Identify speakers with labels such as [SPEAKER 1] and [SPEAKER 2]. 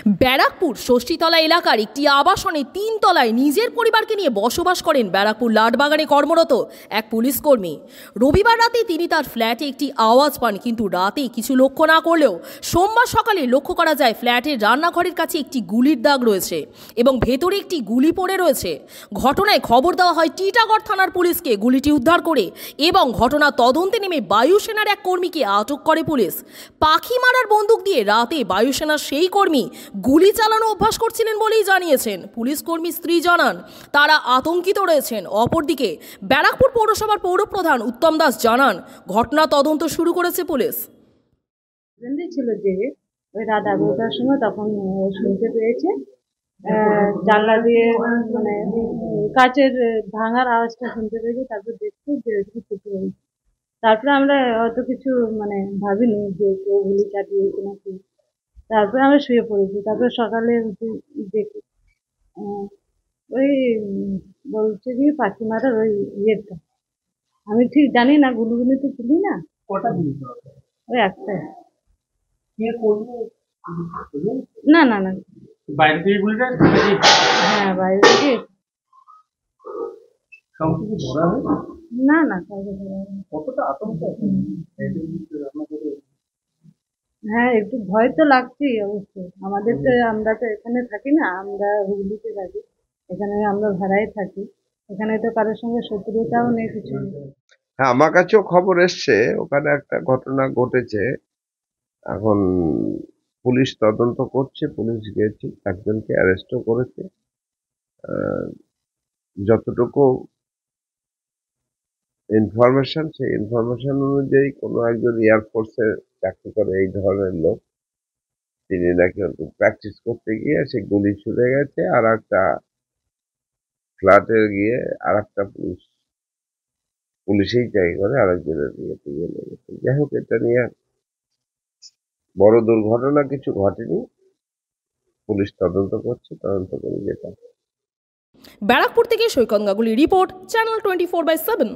[SPEAKER 1] ব্যারাকপুর ষষ্ঠীতলা এলাকার একটি আবাসনে 3 তলায় নিজের পরিবারকে নিয়ে বসবাস করেন ব্যারাকপুর লাটবাগানে কর্মরত এক পুলিশ কর্মী। রবিবার রাতে তিনি তার ফ্ল্যাটে একটি আওয়াজ পান, কিন্তু রাতে কিছু লক্ষ্য না করলেও সোমবার সকালে লক্ষ্য করা যায় ফ্ল্যাটের রান্নাঘরের কাছে একটি গুলির দাগ রয়েছে এবং ভেতরে একটি গুলি পড়ে রয়েছে। ঘটনায় খবর দেওয়া হয় টিটাগড় থানার পুলিশকে। গুলিটি উদ্ধার করে এবং ঘটনা তদন্তে নেমে বায়ুসেনার এক কর্মীকে আটক করে পুলিশ। পাখি মারার বন্দুক দিয়ে রাতে বায়ুসেনার সেই কর্মী গুলি চালানো অভ্যাস করছিলেন বলেই জানিয়েছেন পুলিশ কর্মীর স্ত্রী। জানান তারা আতঙ্কিত রয়েছেন। অপরদিকে ব্যারাকপুর পৌরসভার পৌরপ্রধান উত্তম দাস জানান ঘটনা তদন্ত শুরু করেছে পুলিশ।
[SPEAKER 2] ছিল যে ওই রাত 11টার সময় তখন শুনতে পেয়েছে জানলা দিয়ে মানে কাচের ভাঙার আওয়াজটা শুনতে পেয়েছে। তারপর দেখছি যে কিছু হয়েছে। তারপরে আমরা অত কিছু মানে ভাবিনি যে কেউ গুলি চালিয়েছে নাকি। তারপরে আমরা শুয়ে পড়েছি। তারপরে সকালে দেখি ওই বলছে কি পাখি মারার ওই ইয়েটা। আমি ঠিক জানি না, গুলিগুলি তো তুলি না। ওই একটা না না না
[SPEAKER 3] বাইরে থেকে গুলিটা
[SPEAKER 2] হ্যাঁ বাইরে থেকে না না কাউকে ধরা হয়নি।
[SPEAKER 3] কতটা আতঙ্ক
[SPEAKER 2] হ্যাঁ একটু ভয় তো লাগছেই অবশ্যই। আমাদের তো আমরা তো এখানে থাকি না, আমরা হুগলিতে থাকি। এখানে আমরা ভাড়ায় থাকি। এখানে তো কারোর সঙ্গে শত্রুতাও নেই, কিছু নেই।
[SPEAKER 4] হ্যাঁ, আমার কাছেও খবর এসছে ওখানে একটা ঘটনা ঘটেছে। এখন পুলিশ তদন্ত করছে, পুলিশ গিয়েছে, একজনকে অ্যারেস্টও করেছে। যতটুকু ইনফরমেশন, সেই ইনফরমেশন অনুযায়ী কোনো একজন এয়ারফোর্সে চাকরি করে এই ধরনের লোক, তিনি নাকি প্র্যাকটিস করতে গিয়ে সে গুলি ছুড়ে গেছে আর একটা ফ্ল্যাটে গিয়ে আর একটা পুলিশেই চাকরি করে আরেকজনের বিয়েতে গিয়ে লেগেছে। যাই হোক, এটা নিয়ে বড় দুর্ঘটনা কিছু ঘটেনি। পুলিশ তদন্ত করছে, তদন্ত করে যেটা।
[SPEAKER 1] ব্যারাকপুর থেকে সৈকত গাঙ্গুলি রিপোর্ট, চ্যানেল 24/7।